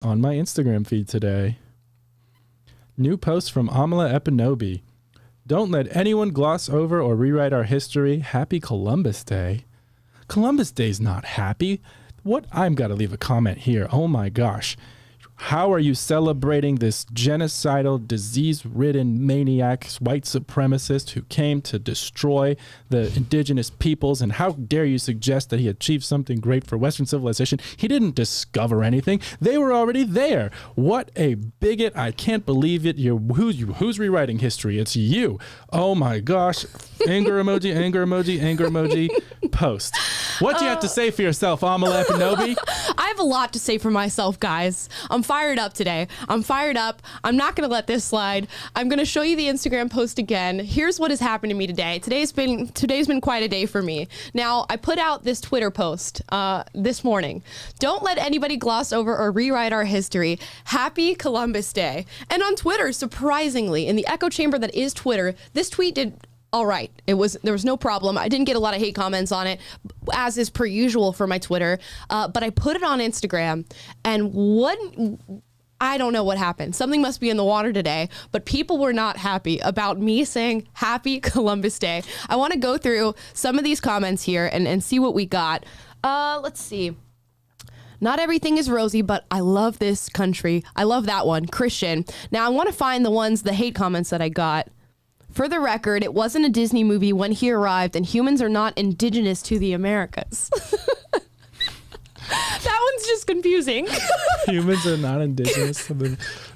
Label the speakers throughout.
Speaker 1: on my Instagram feed today. New post from Amala Epinobi. Don't let anyone gloss over or rewrite our history. Happy Columbus Day. Columbus Day's not happy. What? I'm got to leave a comment here. Oh my gosh. How are you celebrating this genocidal, disease-ridden maniac, white supremacist who came to destroy the indigenous peoples? And how dare you suggest that he achieved something great for Western civilization? He didn't discover anything. They were already there. What a bigot. I can't believe it. Who's rewriting history? It's you. Oh my gosh. Anger emoji, anger emoji, anger emoji. Post. What do you have to say for yourself, Amala Epinobi?
Speaker 2: I have a lot to say for myself, guys. I'm fired up today. I'm fired up. I'm not going to let this slide. I'm going to show you the Instagram post again. Here's what has happened to me today. Today's been quite a day for me. Now, I put out this Twitter post this morning. Don't let anybody gloss over or rewrite our history. Happy Columbus Day. And on Twitter, surprisingly, in the echo chamber that is Twitter, this tweet did all right. There was no problem. I didn't get a lot of hate comments on it, as is per usual for my Twitter. But I put it on Instagram, and I don't know what happened. Something must be in the water today, but people were not happy about me saying Happy Columbus Day. I want to go through some of these comments here and see what we got. Let's see. Not everything is rosy, but I love this country. I love that one. Christian. Now I want to find the hate comments that I got. For the record, it wasn't a Disney movie when he arrived, and humans are not indigenous to the Americas. That one's just confusing.
Speaker 1: Humans are not indigenous.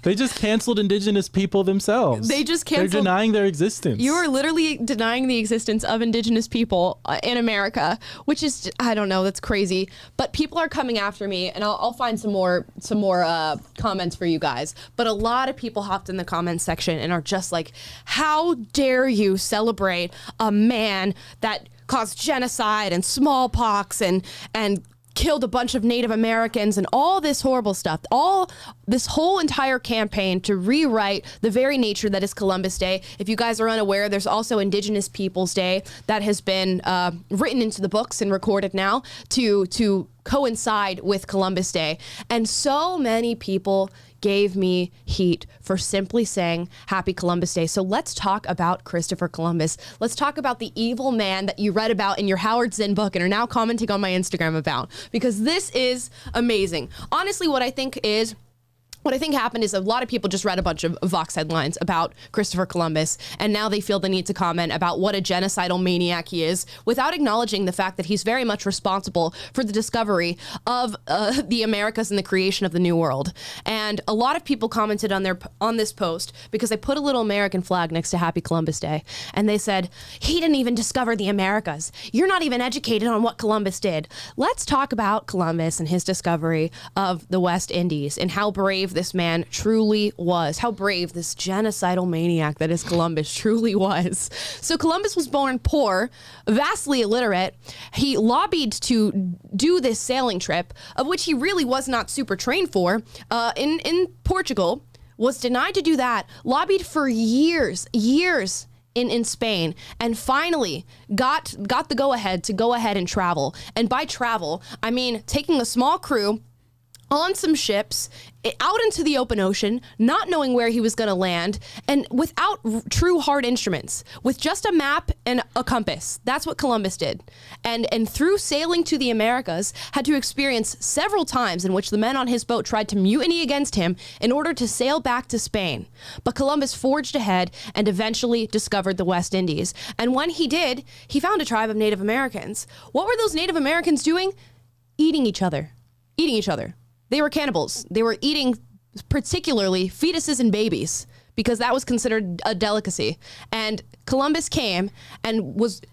Speaker 1: They just canceled indigenous people themselves.
Speaker 2: They're
Speaker 1: denying their existence.
Speaker 2: You are literally denying the existence of indigenous people in America, which is, I don't know, that's crazy. But people are coming after me, and I'll find some more comments for you guys. But a lot of people hopped in the comments section and are just like, how dare you celebrate a man that caused genocide and smallpox and killed a bunch of Native Americans and all this horrible stuff, all this whole entire campaign to rewrite the very nature that is Columbus Day. If you guys are unaware, there's also Indigenous Peoples Day that has been written into the books and recorded now to coincide with Columbus Day. And so many people gave me heat for simply saying Happy Columbus Day. So let's talk about Christopher Columbus. Let's talk about the evil man that you read about in your Howard Zinn book and are now commenting on my Instagram about, because this is amazing. Honestly, what I think happened is a lot of people just read a bunch of Vox headlines about Christopher Columbus, and now they feel the need to comment about what a genocidal maniac he is without acknowledging the fact that he's very much responsible for the discovery of the Americas and the creation of the New World. And a lot of people commented on this post because I put a little American flag next to Happy Columbus Day, and they said, he didn't even discover the Americas. You're not even educated on what Columbus did. Let's talk about Columbus and his discovery of the West Indies and how brave this man truly was, how brave this genocidal maniac that is Columbus truly was. So Columbus was born poor, vastly illiterate. He lobbied to do this sailing trip, of which he really was not super trained for, in Portugal, was denied to do that, lobbied for years in Spain, and finally got the go-ahead to go ahead and travel. And by travel, I mean taking a small crew on some ships out into the open ocean, not knowing where he was going to land, and without true hard instruments, with just a map and a compass. That's what Columbus did. And through sailing to the Americas, had to experience several times in which the men on his boat tried to mutiny against him in order to sail back to Spain. But Columbus forged ahead and eventually discovered the West Indies. And when he did, he found a tribe of Native Americans. What were those Native Americans doing? Eating each other. They were cannibals. They were eating particularly fetuses and babies because that was considered a delicacy. And Columbus came and was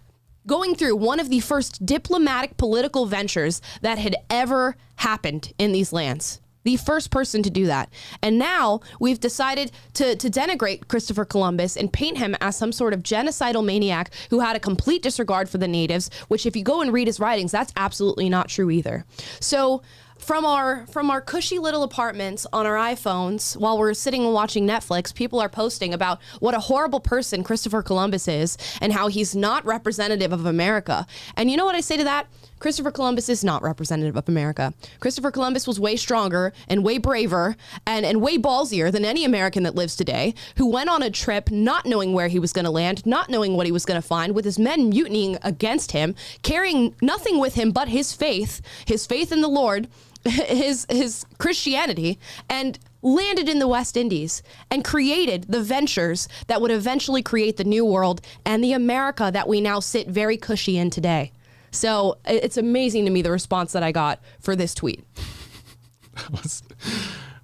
Speaker 2: going through one of the first diplomatic political ventures that had ever happened in these lands. The first person to do that. And now we've decided to denigrate Christopher Columbus and paint him as some sort of genocidal maniac who had a complete disregard for the natives, which if you go and read his writings, that's absolutely not true either. So from our cushy little apartments on our iPhones, while we're sitting and watching Netflix, people are posting about what a horrible person Christopher Columbus is and how he's not representative of America. And you know what I say to that? Christopher Columbus is not representative of America. Christopher Columbus was way stronger and way braver and way ballsier than any American that lives today, who went on a trip not knowing where he was going to land, not knowing what he was going to find, with his men mutinying against him, carrying nothing with him but his faith in the Lord, his Christianity, and landed in the West Indies and created the ventures that would eventually create the New World and the America that we now sit very cushy in today. So it's amazing to me the response that I got for this tweet.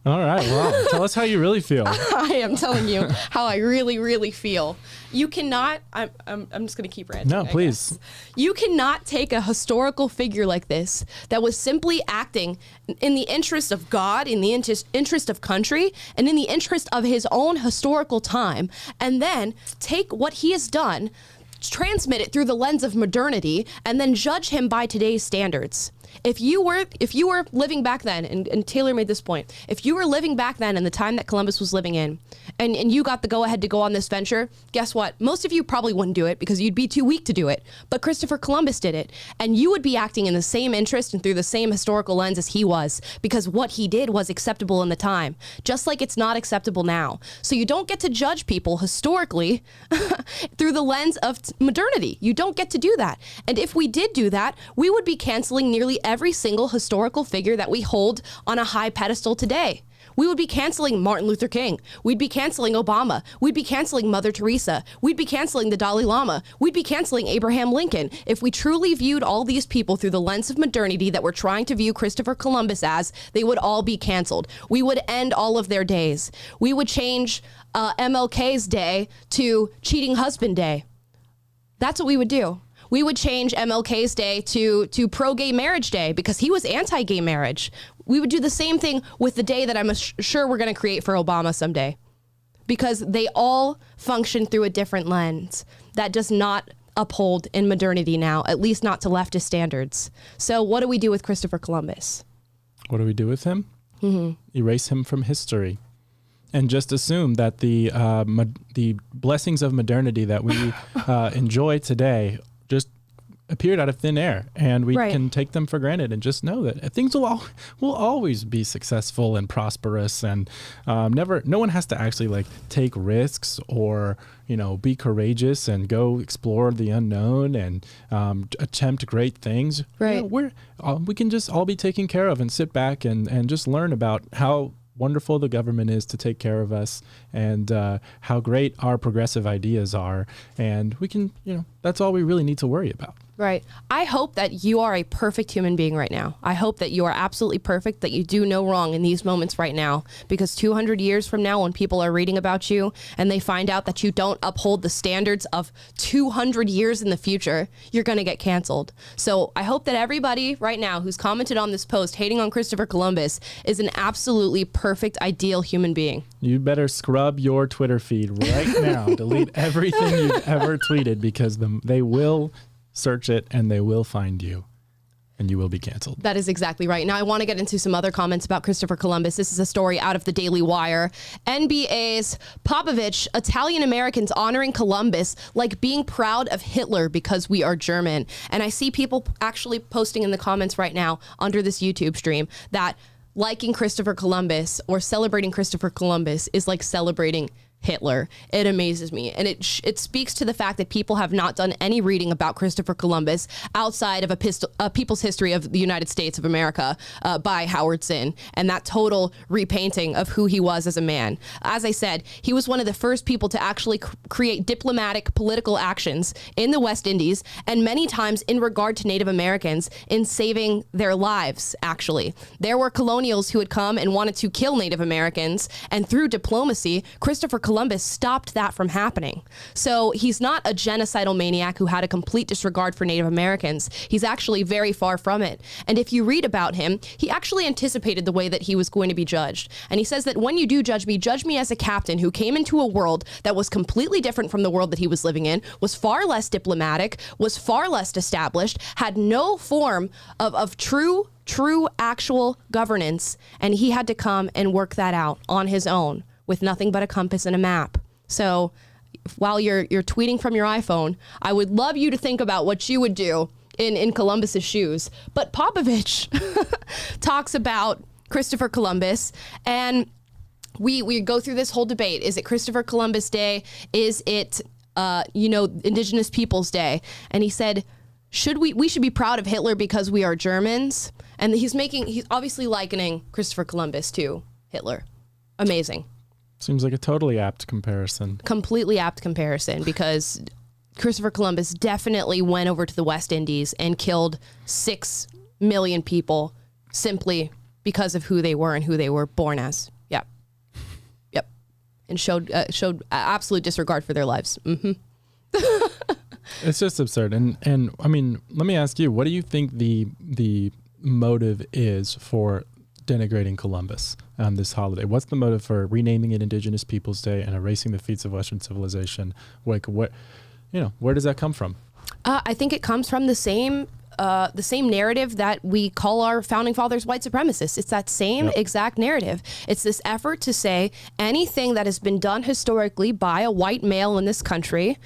Speaker 1: All right, well, tell us how you really feel.
Speaker 2: I am telling you how I really, really feel. You cannot, I'm just going to keep ranting.
Speaker 1: No, please.
Speaker 2: You cannot take a historical figure like this that was simply acting in the interest of God, in the interest of country, and in the interest of his own historical time, and then take what he has done, transmit it through the lens of modernity, and then judge him by today's standards. If you were living back then, and Taylor made this point, if you were living back then in the time that Columbus was living in, and you got the go-ahead to go on this venture, guess what? Most of you probably wouldn't do it because you'd be too weak to do it. But Christopher Columbus did it, and you would be acting in the same interest and through the same historical lens as he was, because what he did was acceptable in the time, just like it's not acceptable now. So you don't get to judge people historically through the lens of modernity. You don't get to do that. And if we did do that, we would be canceling nearly every single historical figure that we hold on a high pedestal today. We would be canceling Martin Luther King. We'd be canceling Obama. We'd be canceling Mother Teresa. We'd be canceling the Dalai Lama. We'd be canceling Abraham Lincoln. If we truly viewed all these people through the lens of modernity that we're trying to view Christopher Columbus as, they would all be canceled. We would end all of their days. We would change MLK's day to Cheating Husband Day. That's what we would do. We would change MLK's day to pro-gay marriage day because he was anti-gay marriage. We would do the same thing with the day that I'm sure we're going to create for Obama someday, because they all function through a different lens that does not uphold in modernity now, at least not to leftist standards. So what do we do with Christopher Columbus?
Speaker 1: What do we do with him? Erase him from history. And just assume that the blessings of modernity that we enjoy today just appeared out of thin air, and we can take them for granted and just know that things will always be successful and prosperous, and no one has to actually take risks or be courageous and go explore the unknown and attempt great things.
Speaker 2: Right.
Speaker 1: We can just all be taken care of and sit back and just learn about how wonderful the government is to take care of us, and how great our progressive ideas are. And we can, that's all we really need to worry about.
Speaker 2: Right. I hope that you are a perfect human being right now. I hope that you are absolutely perfect, that you do no wrong in these moments right now, because 200 years from now, when people are reading about you and they find out that you don't uphold the standards of 200 years in the future, you're going to get canceled. So I hope that everybody right now who's commented on this post hating on Christopher Columbus is an absolutely perfect, ideal human being.
Speaker 1: You better scrub your Twitter feed right now. Delete everything you've ever tweeted, because they will search it and they will find you, and you will be canceled.
Speaker 2: That is exactly right. Now I want to get into some other comments about Christopher Columbus. This is a story out of the Daily Wire. NBA's Popovich, Italian Americans honoring Columbus like being proud of Hitler because we are German. And I see people actually posting in the comments right now under this YouTube stream that liking Christopher Columbus or celebrating Christopher Columbus is like celebrating Hitler. It amazes me. And it speaks to the fact that people have not done any reading about Christopher Columbus outside of a People's History of the United States of America by Howard Zinn, and that total repainting of who he was as a man. As I said, he was one of the first people to actually create diplomatic political actions in the West Indies, and many times in regard to Native Americans in saving their lives, actually. There were colonials who had come and wanted to kill Native Americans, and through diplomacy, Christopher Columbus stopped that from happening. So he's not a genocidal maniac who had a complete disregard for Native Americans. He's actually very far from it. And if you read about him, he actually anticipated the way that he was going to be judged. And he says that when you do judge me as a captain who came into a world that was completely different from the world that he was living in, was far less diplomatic, was far less established, had no form of true actual governance, and he had to come and work that out on his own with nothing but a compass and a map. So while you're tweeting from your iPhone, I would love you to think about what you would do in Columbus's shoes. But Popovich talks about Christopher Columbus, and we go through this whole debate. Is it Christopher Columbus Day? Is it Indigenous Peoples Day? And he said, we should be proud of Hitler because we are Germans. And he's obviously likening Christopher Columbus to Hitler. Amazing.
Speaker 1: Seems like a totally apt comparison.
Speaker 2: Completely apt comparison, because Christopher Columbus definitely went over to the West Indies and killed 6 million people simply because of who they were and who they were born as. Yep. And showed absolute disregard for their lives. Mm-hmm.
Speaker 1: It's just absurd. And I mean, let me ask you, what do you think the motive is for denigrating Columbus on this holiday? What's the motive for renaming it Indigenous Peoples Day and erasing the feats of Western civilization? Like, where does that come from?
Speaker 2: I think it comes from the same narrative that we call our founding fathers white supremacists. It's that same exact narrative. It's this effort to say anything that has been done historically by a white male in this country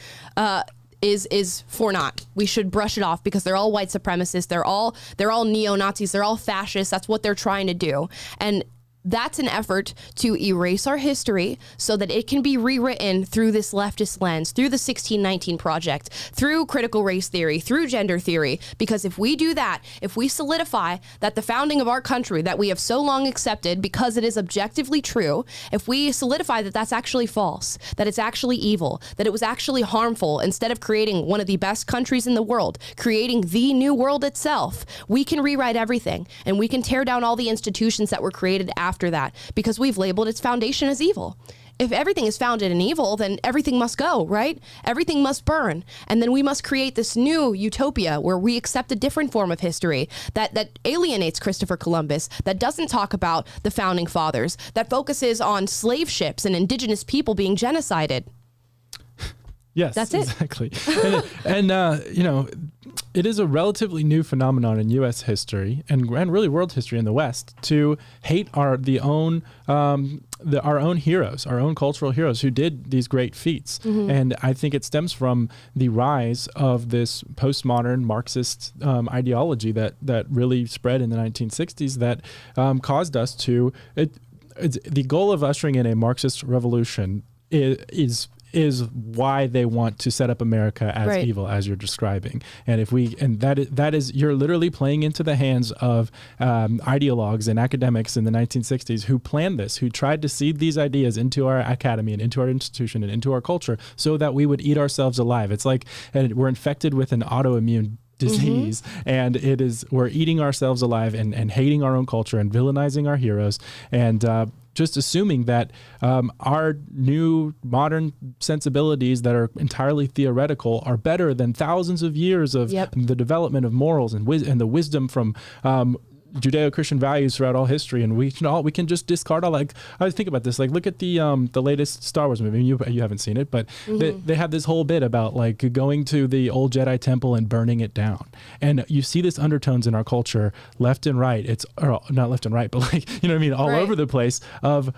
Speaker 2: is for naught. We should brush it off because they're all white supremacists. They're all neo-Nazis. They're all fascists. That's what they're trying to do. And that's an effort to erase our history so that it can be rewritten through this leftist lens, through the 1619 Project, through critical race theory, through gender theory. Because if we do that, if we solidify that the founding of our country that we have so long accepted because it is objectively true, if we solidify that that's actually false, that it's actually evil, that it was actually harmful, instead of creating one of the best countries in the world, creating the new world itself, we can rewrite everything and we can tear down all the institutions that were created after that, because we've labeled its foundation as evil. If everything is founded in evil, then everything must go, right? Everything must burn. And then we must create this new utopia where we accept a different form of history that alienates Christopher Columbus, that doesn't talk about the founding fathers, that focuses on slave ships and indigenous people being genocided.
Speaker 1: Yes,
Speaker 2: that's it.
Speaker 1: Exactly. and it is a relatively new phenomenon in U.S. history and really world history in the West to hate our own heroes, our own cultural heroes who did these great feats. Mm-hmm. And I think it stems from the rise of this postmodern Marxist ideology that really spread in the 1960s that caused us to. The goal of ushering in a Marxist revolution is why they want to set up America as
Speaker 2: right.
Speaker 1: evil, as you're describing. And that is you're literally playing into the hands of ideologues and academics in the 1960s who planned this, who tried to seed these ideas into our academy and into our institution and into our culture so that we would eat ourselves alive. It's like we're infected with an autoimmune disease, mm-hmm. and we're eating ourselves alive and hating our own culture and villainizing our heroes and just assuming that our new modern sensibilities that are entirely theoretical are better than thousands of years of the development of morals and the wisdom from Judeo-Christian values throughout all history, and we can just discard all. Like, I think about this. Like, look at the latest Star Wars movie. You haven't seen it, but mm-hmm. they have this whole bit about like going to the old Jedi temple and burning it down, and you see this undertones in our culture, left and right. Not left and right, but like what I mean, all right. over the place. Of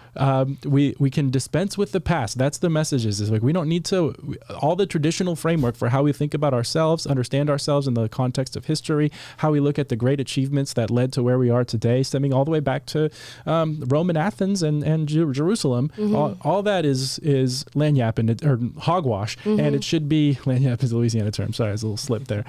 Speaker 1: we can dispense with the past. That's the messages. Is like we don't need to all the traditional framework for how we think about ourselves, understand ourselves in the context of history, how we look at the great achievements that led to where we are today, stemming all the way back to Roman Athens and Jerusalem. Mm-hmm. All that is lagniappe or hogwash, mm-hmm. and it should be lagniappe is a Louisiana term. Sorry, it's a little slip there.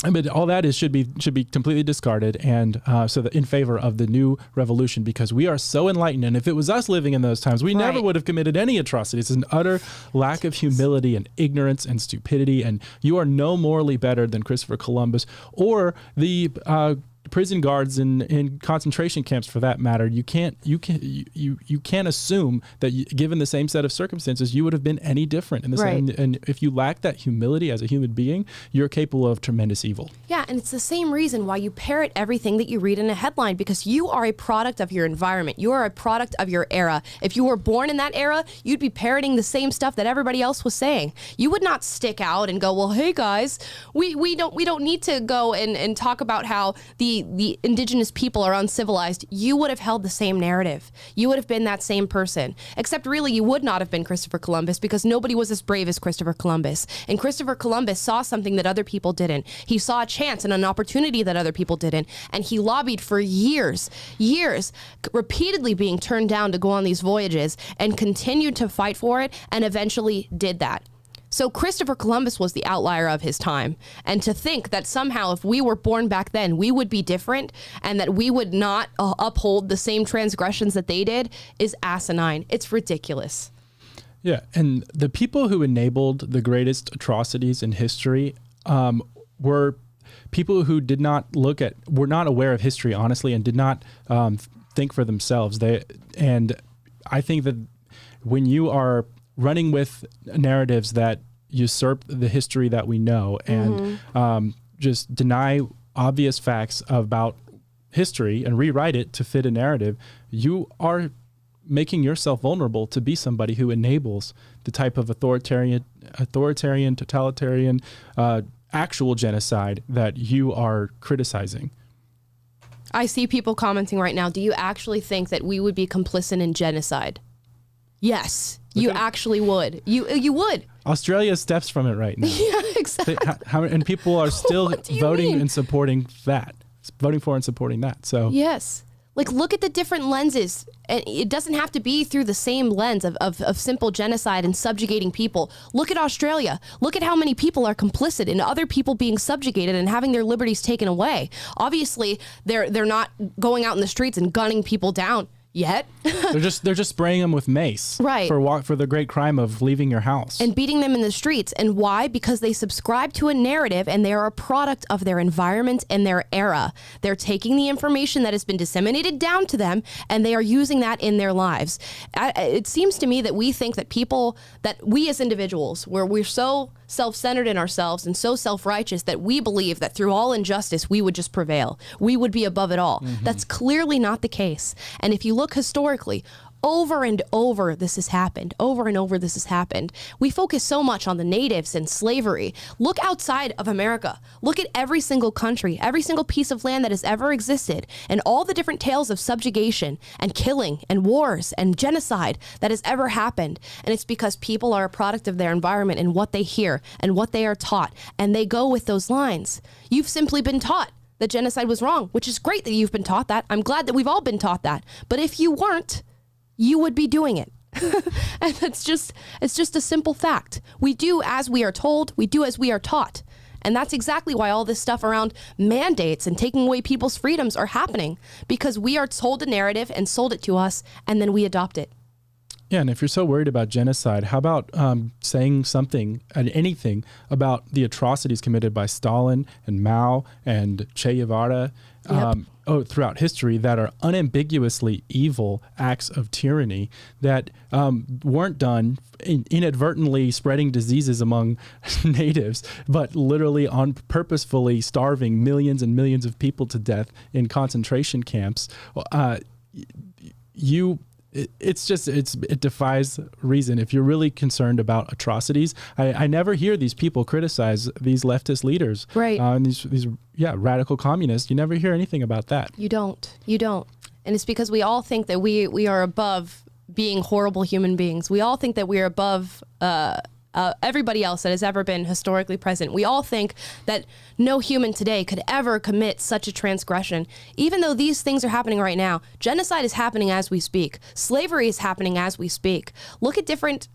Speaker 1: But all that should be completely discarded, and so that in favor of the new revolution, because we are so enlightened. And if it was us living in those times, we never would have committed any atrocities. It's an utter lack of humility and ignorance and stupidity. And you are no morally better than Christopher Columbus or the prison guards in concentration camps, for that matter. You can't assume that given the same set of circumstances, you would have been any different in the same. And if you lack that humility as a human being, you're capable of tremendous evil. Yeah,
Speaker 2: and it's the same reason why you parrot everything that you read in a headline, because you are a product of your environment. You are a product of your era. If you were born in that era, you'd be parroting the same stuff that everybody else was saying. You would not stick out and go, well, hey guys, we don't need to go and talk about how the the indigenous people are uncivilized, you would have held the same narrative. You would have been that same person. Except really you would not have been Christopher Columbus, because nobody was as brave as Christopher Columbus. And Christopher Columbus saw something that other people didn't. He saw a chance and an opportunity that other people didn't. And he lobbied for years, repeatedly being turned down to go on these voyages, and continued to fight for it, and eventually did that. So Christopher Columbus was the outlier of his time. And to think that somehow if we were born back then, we would be different and that we would not uphold the same transgressions that they did is asinine. It's ridiculous.
Speaker 1: Yeah. And the people who enabled the greatest atrocities in history were people who were not aware of history, honestly, and did not think for themselves. And I think that when you are running with narratives that usurp the history that we know and just deny obvious facts about history and rewrite it to fit a narrative, you are making yourself vulnerable to be somebody who enables the type of authoritarian, totalitarian, actual genocide that you are criticizing.
Speaker 2: I see people commenting right now, do you actually think that we would be complicit in genocide? Yes, you actually would. You would.
Speaker 1: Australia steps from it right now.
Speaker 2: Yeah, exactly.
Speaker 1: And people are still voting
Speaker 2: mean?
Speaker 1: and supporting that. Voting for and supporting that. So
Speaker 2: yes. Like, look at the different lenses. And it doesn't have to be through the same lens of simple genocide and subjugating people. Look at Australia. Look at how many people are complicit in other people being subjugated and having their liberties taken away. Obviously, they're not going out in the streets and gunning people down yet.
Speaker 1: they're just spraying them with mace,
Speaker 2: right,
Speaker 1: for the great crime of leaving your house
Speaker 2: and beating them in the streets. And why? Because they subscribe to a narrative and they are a product of their environment and their era. They're taking the information that has been disseminated down to them and they are using that in their lives. It seems to me that we think that we as individuals, where we're so self-centered in ourselves and so self-righteous that we believe that through all injustice we would just prevail. We would be above it all. That's clearly not the case. And if you look historically, over and over this has happened. Over and over this has happened. We focus so much on the natives and slavery. Look outside of America. Look at every single country, every single piece of land that has ever existed, and all the different tales of subjugation and killing and wars and genocide that has ever happened. And it's because people are a product of their environment and what they hear and what they are taught, and they go with those lines. You've simply been taught that genocide was wrong, which is great that you've been taught that. I'm glad that we've all been taught that. But if you weren't, you would be doing it. And it's just a simple fact. We do as we are told, we do as we are taught. And that's exactly why all this stuff around mandates and taking away people's freedoms are happening, because we are told a narrative and sold it to us, and then we adopt it.
Speaker 1: Yeah, and if you're so worried about genocide, how about saying something and anything about the atrocities committed by Stalin and Mao and Che Guevara throughout history that are unambiguously evil acts of tyranny that weren't done inadvertently spreading diseases among natives, but literally purposefully starving millions and millions of people to death in concentration camps. It defies reason. If you're really concerned about atrocities, I never hear these people criticize these leftist leaders,
Speaker 2: right?
Speaker 1: These radical communists. You never hear anything about that.
Speaker 2: You don't, and it's because we all think that we are above being horrible human beings. We all think that we are above everybody else that has ever been historically present. We all think that no human today could ever commit such a transgression. Even though these things are happening right now, genocide is happening as we speak. Slavery is happening as we speak. Look at different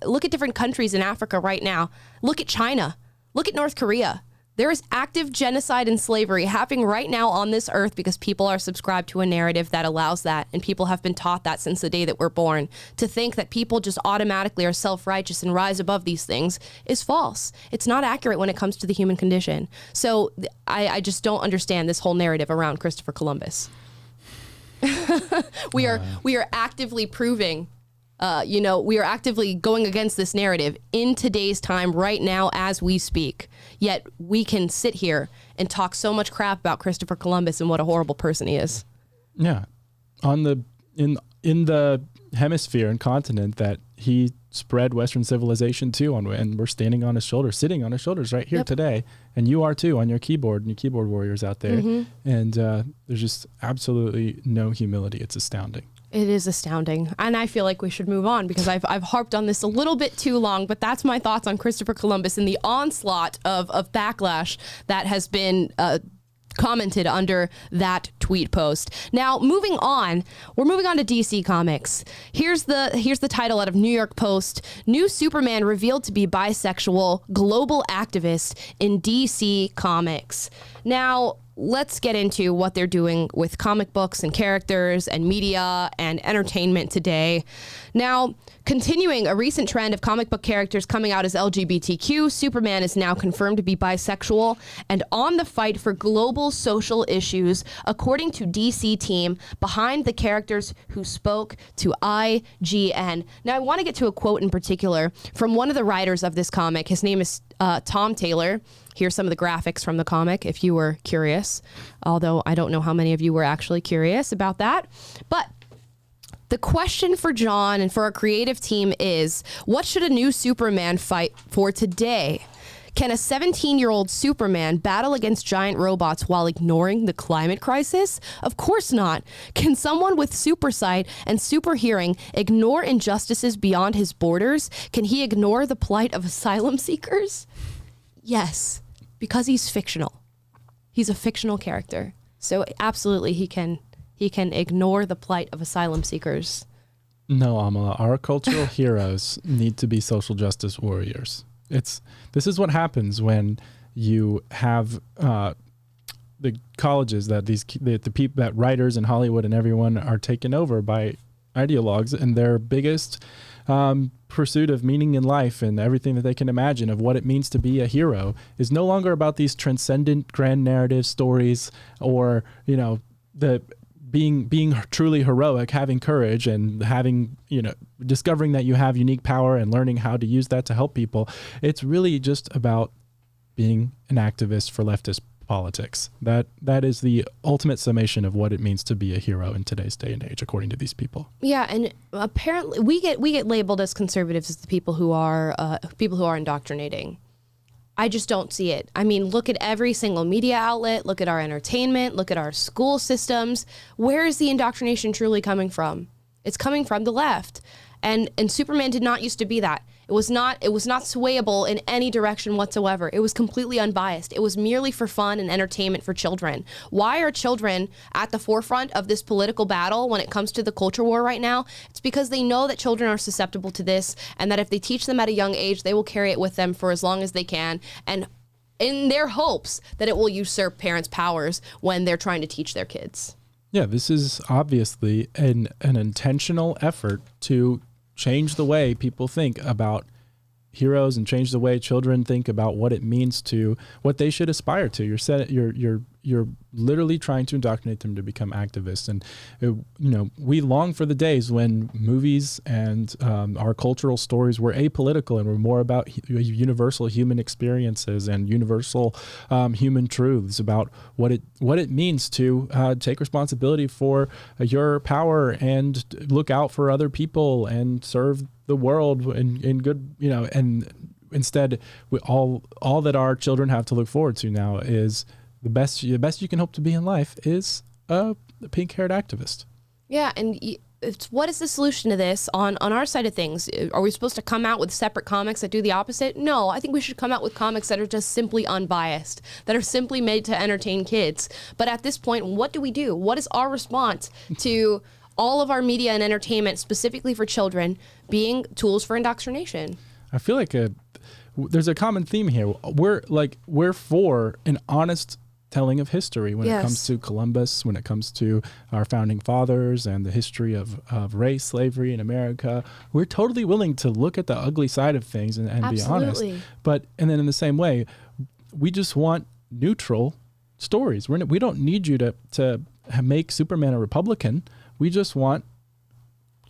Speaker 2: countries in Africa right now. Look at China. Look at North Korea. There is active genocide and slavery happening right now on this earth because people are subscribed to a narrative that allows that, and people have been taught that since the day that we're born. To think that people just automatically are self-righteous and rise above these things is false. It's not accurate when it comes to the human condition. So I just don't understand this whole narrative around Christopher Columbus. We are actively proving we are actively going against this narrative in today's time right now as we speak. Yet we can sit here and talk so much crap about Christopher Columbus and what a horrible person he is.
Speaker 1: Yeah. In the hemisphere and continent that he spread Western civilization too, and we're standing on his shoulders, sitting on his shoulders right here today. And you are too on your keyboard, and you keyboard warriors out there. And there's just absolutely no humility. It's astounding.
Speaker 2: It is astounding. And I feel like we should move on because I've harped on this a little bit too long, but that's my thoughts on Christopher Columbus and the onslaught of backlash that has been commented under that tweet post. Now, moving on, we're moving on to DC Comics. Here's the title out of New York Post. New Superman revealed to be bisexual, global activist in DC Comics. Now, let's get into what they're doing with comic books and characters and media and entertainment today. Now, continuing a recent trend of comic book characters coming out as LGBTQ, Superman is now confirmed to be bisexual and on the fight for global social issues, according to DC team behind the characters who spoke to IGN. Now, I want to get to a quote in particular from one of the writers of this comic. His name is Tom Taylor. Here's some of the graphics from the comic if you were curious, although I don't know how many of you were actually curious about that. But the question for John and for our creative team is, what should a new Superman fight for today? Can a 17-year-old Superman battle against giant robots while ignoring the climate crisis? Of course not. Can someone with super sight and super hearing ignore injustices beyond his borders? Can he ignore the plight of asylum seekers? Yes, because he's fictional. He's a fictional character. So absolutely he can ignore the plight of asylum seekers.
Speaker 1: No, Amala, our cultural heroes need to be social justice warriors. This is what happens when you have the colleges that the people, that writers in Hollywood and everyone are taken over by ideologues, and their biggest pursuit of meaning in life and everything that they can imagine of what it means to be a hero is no longer about these transcendent grand narrative stories or, the being truly heroic, having courage and having, discovering that you have unique power and learning how to use that to help people. It's really just about being an activist for leftist politics. That is the ultimate summation of what it means to be a hero in today's day and age, according to these people.
Speaker 2: Yeah, and apparently we get labeled as conservatives as the people who are indoctrinating. I just don't see it. I mean, look at every single media outlet, look at our entertainment, look at our school systems. Where is the indoctrination truly coming from? It's coming from the left. And Superman did not used to be that. It was not swayable in any direction whatsoever. It was completely unbiased. It was merely for fun and entertainment for children. Why are children at the forefront of this political battle when it comes to the culture war right now? It's because they know that children are susceptible to this, and that if they teach them at a young age, they will carry it with them for as long as they can, and in their hopes that it will usurp parents' powers when they're trying to teach their kids.
Speaker 1: Yeah, this is obviously an intentional effort to change the way people think about heroes and change the way children think about what it means to what they should aspire to. You're literally trying to indoctrinate them to become activists. And we long for the days when movies and our cultural stories were apolitical and were more about universal human experiences and universal human truths about what it means to take responsibility for your power and look out for other people and serve the world in good, and instead all that our children have to look forward to now is the best you can hope to be in life is a pink-haired activist.
Speaker 2: Yeah, and what is the solution to this on our side of things? Are we supposed to come out with separate comics that do the opposite? No, I think we should come out with comics that are just simply unbiased, that are simply made to entertain kids. But at this point, what do we do? What is our response to all of our media and entertainment, specifically for children, being tools for indoctrination?
Speaker 1: I feel like there's a common theme here. We're for an honest telling of history when it comes to Columbus, when it comes to our founding fathers and the history of race, slavery in America. We're totally willing to look at the ugly side of things and be honest. And then in the same way, we just want neutral stories. We don't need you to make Superman a Republican. We just want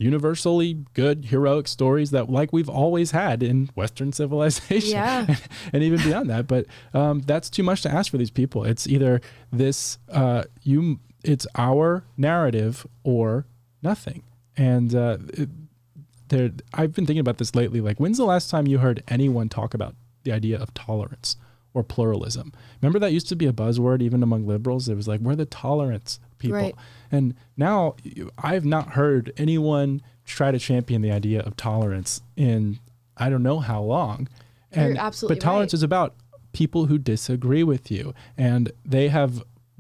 Speaker 1: universally good heroic stories that like we've always had in Western civilization and even beyond that. But that's too much to ask for these people. It's either this, it's our narrative or nothing. And I've been thinking about this lately. Like, when's the last time you heard anyone talk about the idea of tolerance or pluralism? Remember that used to be a buzzword even among liberals. It was like, we're the tolerance people.
Speaker 2: Right.
Speaker 1: And now I've not heard anyone try to champion the idea of tolerance in I don't know how long. And
Speaker 2: You're absolutely
Speaker 1: but tolerance
Speaker 2: right.
Speaker 1: is about people who disagree with you, and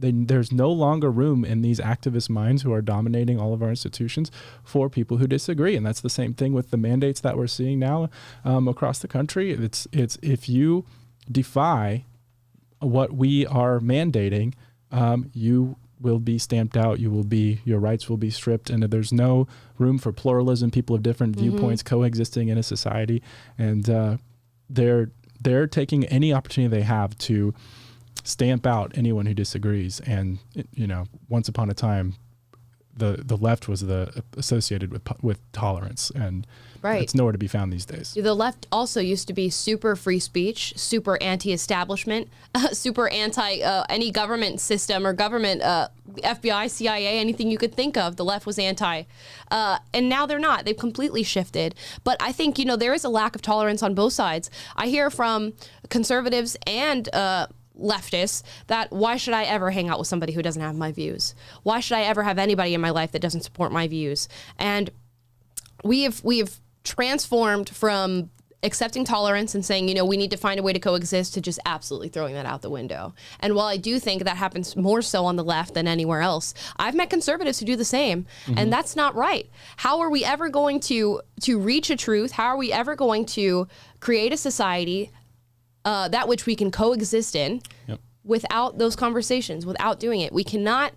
Speaker 1: there's no longer room in these activist minds who are dominating all of our institutions for people who disagree. And that's the same thing with the mandates that we're seeing now across the country. It's if you defy what we are mandating, you will be stamped out. Your rights will be stripped, and there's no room for pluralism, people of different viewpoints coexisting in a society. And they're taking any opportunity they have to stamp out anyone who disagrees. And once upon a time, the left was associated with tolerance, and
Speaker 2: Right.
Speaker 1: it's nowhere to be found these days.
Speaker 2: The left also used to be super free speech, super anti-establishment, super anti any government system or government, FBI, CIA, anything you could think of. The left was anti. And now they're not. They've completely shifted. But I think, there is a lack of tolerance on both sides. I hear from conservatives and leftists that why should I ever hang out with somebody who doesn't have my views? Why should I ever have anybody in my life that doesn't support my views? And we have transformed from accepting tolerance and saying, we need to find a way to coexist, to just absolutely throwing that out the window. And while I do think that happens more so on the left than anywhere else, I've met conservatives who do the same, and that's not right. How are we ever going to reach a truth? How are we ever going to create a society that which we can coexist in without those conversations, without doing it? We cannot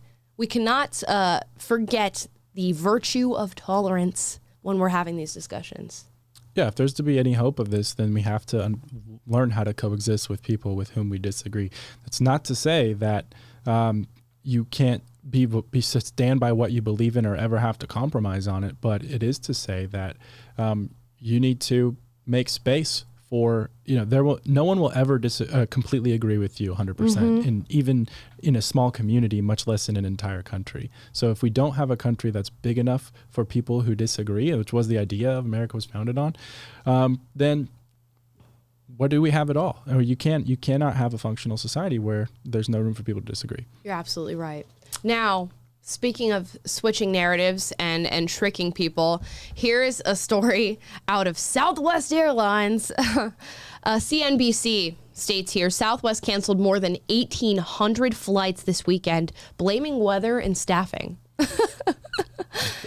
Speaker 2: forget the virtue of tolerance when we're having these discussions.
Speaker 1: Yeah, if there's to be any hope of this, then we have to learn how to coexist with people with whom we disagree. That's not to say that you can't stand by what you believe in or ever have to compromise on it, but it is to say that you need to make space for, no one will ever completely agree with you 100%, and even in a small community, much less in an entire country. So if we don't have a country that's big enough for people who disagree, which was the idea of America was founded on, then what do we have at all? Or you cannot have a functional society where there's no room for people to disagree.
Speaker 2: You're absolutely right. Now, speaking of switching narratives and tricking people, here is a story out of Southwest Airlines. CNBC states here, Southwest canceled more than 1,800 flights this weekend, blaming weather and staffing.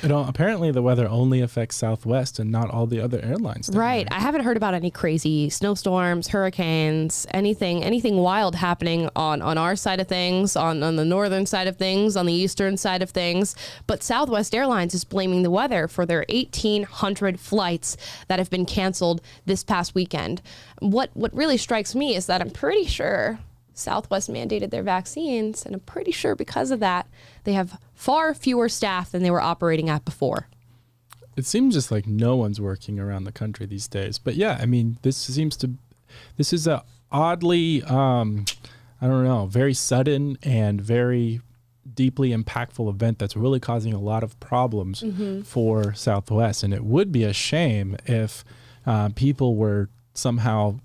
Speaker 1: Apparently the weather only affects Southwest and not all the other airlines.
Speaker 2: Right. I haven't heard about any crazy snowstorms, hurricanes, anything wild happening on our side of things, on the northern side of things, on the eastern side of things. But Southwest Airlines is blaming the weather for their 1,800 flights that have been canceled this past weekend. What really strikes me is that I'm pretty sure Southwest mandated their vaccines, and I'm pretty sure because of that, they have far fewer staff than they were operating at before.
Speaker 1: It seems just like no one's working around the country these days. But yeah, I mean, this is a oddly, very sudden and very deeply impactful event that's really causing a lot of problems for Southwest. And it would be a shame if people were somehow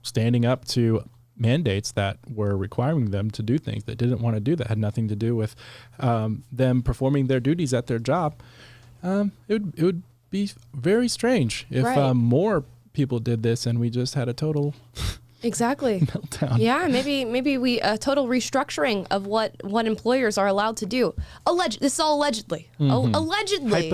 Speaker 1: standing up to mandates that were requiring them to do things they didn't want to do, that had nothing to do with them performing their duties at their job. It would be very strange if more people did this and we just had a total
Speaker 2: Exactly.
Speaker 1: meltdown.
Speaker 2: Yeah, maybe we a total restructuring of what employers are allowed to do. This is all allegedly. Allegedly.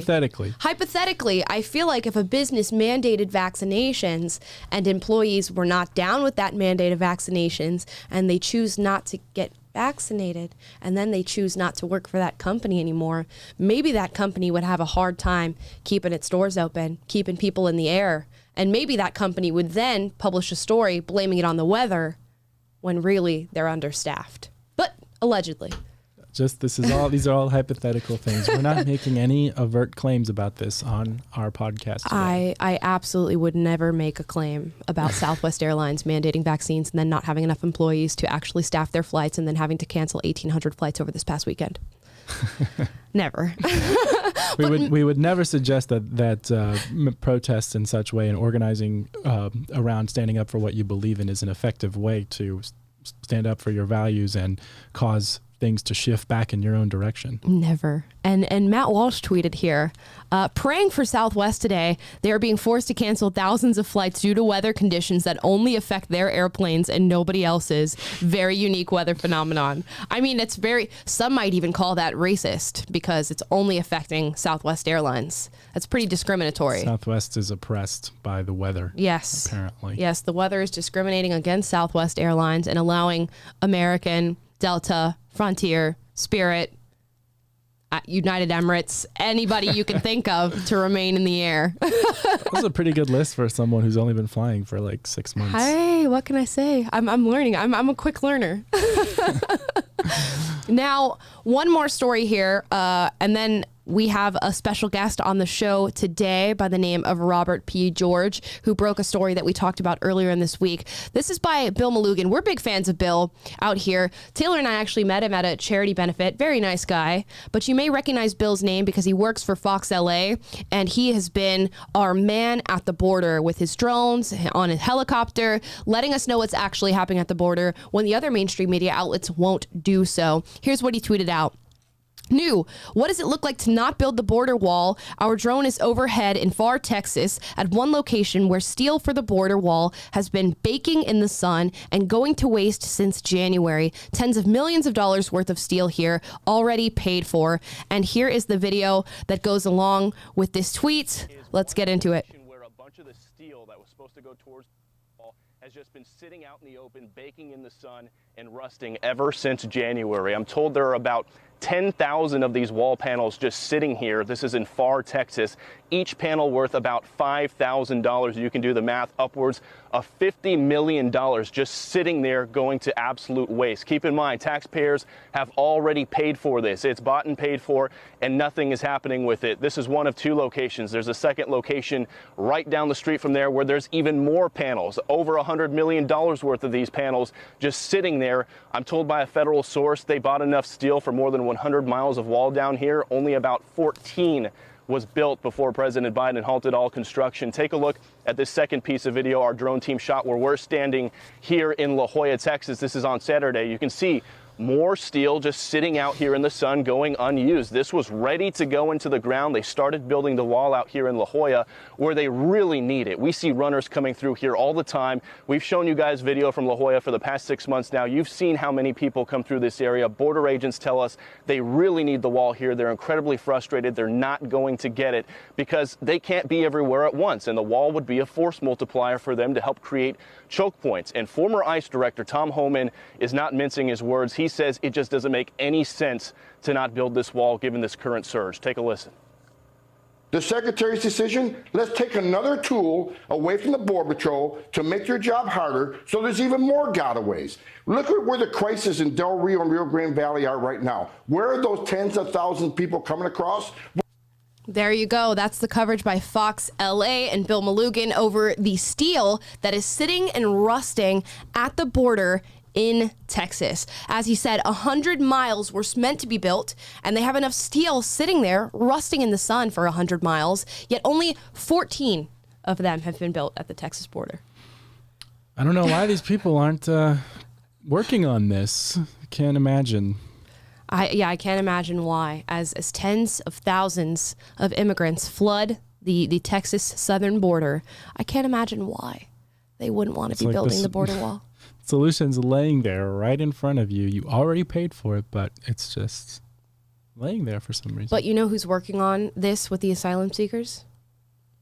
Speaker 2: Hypothetically, I feel like if a business mandated vaccinations and employees were not down with that mandate of vaccinations and they choose not to get vaccinated and then they choose not to work for that company anymore, maybe that company would have a hard time keeping its doors open, keeping people in the air. And maybe that company would then publish a story blaming it on the weather when really they're understaffed. But allegedly.
Speaker 1: These are all hypothetical things. We're not making any overt claims about this on our podcast today.
Speaker 2: I absolutely would never make a claim about Southwest Airlines mandating vaccines and then not having enough employees to actually staff their flights and then having to cancel 1,800 flights over this past weekend. Never.
Speaker 1: We would never suggest that protests in such way and organizing around standing up for what you believe in is an effective way to stand up for your values and cause things to shift back in your own direction.
Speaker 2: Never. And Matt Walsh tweeted here, praying for Southwest today. They are being forced to cancel thousands of flights due to weather conditions that only affect their airplanes and nobody else's. Very unique weather phenomenon. I mean, some might even call that racist because it's only affecting Southwest Airlines. That's pretty discriminatory.
Speaker 1: Southwest is oppressed by the weather.
Speaker 2: Yes.
Speaker 1: Apparently.
Speaker 2: Yes, the weather is discriminating against Southwest Airlines and allowing American, Delta, Frontier, Spirit, United Emirates, anybody you can think of to remain in the air.
Speaker 1: That's a pretty good list for someone who's only been flying for like 6 months.
Speaker 2: Hey, what can I say? I'm learning. I'm a quick learner. Now, one more story here, and then we have a special guest on the show today by the name of Robert P. George, who broke a story that we talked about earlier in this week. This is by Bill Malugin. We're big fans of Bill out here. Taylor and I actually met him at a charity benefit. Very nice guy. But you may recognize Bill's name because he works for Fox LA, and he has been our man at the border with his drones, on a helicopter, letting us know what's actually happening at the border when the other mainstream media outlets won't do so. Here's what he tweeted out. New, what does it look like to not build the border wall? Our drone is overhead in far Texas at one location where steel for the border wall has been baking in the sun and going to waste since January. Tens of millions of dollars worth of steel here already paid for. And here is the video that goes along with this tweet. Let's get into it.
Speaker 3: Where a bunch of the steel that was supposed to go towards the wall has just been sitting out in the open, baking in the sun and rusting ever since January. I'm told there are about 10,000 of these wall panels just sitting here. This is in Pharr, Texas. Each panel worth about $5,000. You can do the math, upwards of $50 million just sitting there going to absolute waste. Keep in mind, taxpayers have already paid for this. It's bought and paid for, and nothing is happening with it. This is one of two locations. There's a second location right down the street from there where there's even more panels, over $100 million worth of these panels just sitting there. I'm told by a federal source they bought enough steel for more than 100 miles of wall down here. Only about 14 was built before President Biden halted all construction. Take a look at this second piece of video our drone team shot where we're standing here in La Jolla, Texas. This is on Saturday. You can see more steel just sitting out here in the sun going unused. This was ready to go into the ground. They started building the wall out here in La Jolla where they really need it. We see runners coming through here all the time. We've shown you guys video from La Jolla for the past 6 months now. You've seen how many people come through this area. Border agents tell us they really need the wall here. They're incredibly frustrated. They're not going to get it because they can't be everywhere at once, and the wall would be a force multiplier for them to help create choke points. And former ICE director Tom Homan is not mincing his words. He says it just doesn't make any sense to not build this wall given this current surge. Take a listen.
Speaker 4: The Secretary's decision, let's take another tool away from the Border Patrol to make your job harder so there's even more gotaways. Look at where the crisis in Del Rio and Rio Grande Valley are right now. Where are those tens of thousands of people coming across?
Speaker 2: There you go. That's the coverage by Fox LA and Bill Malugin over the steel that is sitting and rusting at the border in Texas. As he said, 100 miles were meant to be built, and they have enough steel sitting there rusting in the sun for 100 miles, yet only 14 of them have been built at the Texas border.
Speaker 1: I don't know why these people aren't working on this. I can't imagine.
Speaker 2: I can't imagine why. As tens of thousands of immigrants flood the Texas southern border, I can't imagine why they wouldn't want to be building the border wall.
Speaker 1: Solution's laying there right in front of you. You already paid for it, but it's just laying there for some reason.
Speaker 2: But you know who's working on this with the asylum seekers?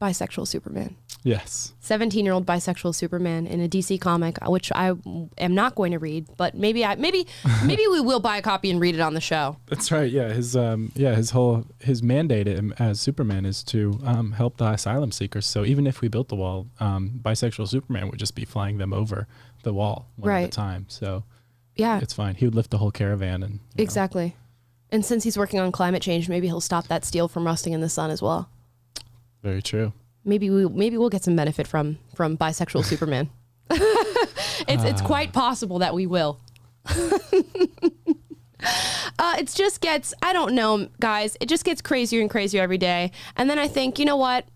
Speaker 2: Bisexual Superman.
Speaker 1: Yes.
Speaker 2: 17-year-old bisexual Superman in a DC comic, which I am not going to read, but maybe we will buy a copy and read it on the show.
Speaker 1: That's right. Yeah. His mandate as Superman is to help the asylum seekers. So even if we built the wall, bisexual Superman would just be flying them over the wall one at a time. So yeah, it's fine. He would lift the whole caravan and
Speaker 2: exactly. And since he's working on climate change, maybe he'll stop that steel from rusting in the sun as well.
Speaker 1: Very true.
Speaker 2: Maybe we'll get some benefit from bisexual Superman. It's quite possible that we will. It just gets, I don't know, guys, it just gets crazier and crazier every day. And then I think, you know what?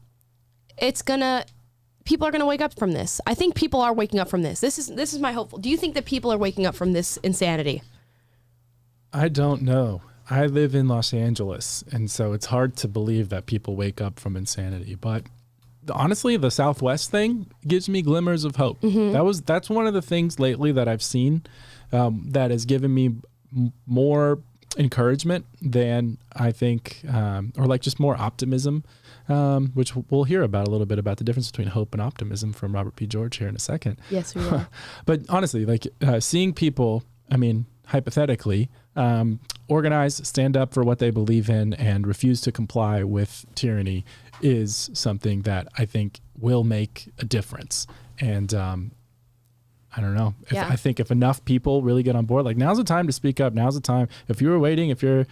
Speaker 2: People are going to wake up from this. I think people are waking up from this. This is my hopeful. Do you think that people are waking up from this insanity?
Speaker 1: I don't know. I live in Los Angeles, and so it's hard to believe that people wake up from insanity. But honestly, the Southwest thing gives me glimmers of hope. That's one of the things lately that I've seen that has given me more encouragement than I think, or like just more optimism, which we'll hear about a little bit about the difference between hope and optimism from Robert P. George here in a second.
Speaker 2: Yes, we will.
Speaker 1: But honestly, like seeing people, I mean, hypothetically, organize, stand up for what they believe in, and refuse to comply with tyranny is something that I think will make a difference. And I don't know. I think if enough people really get on board, like now's the time to speak up. Now's the time. If you were waiting, if you're,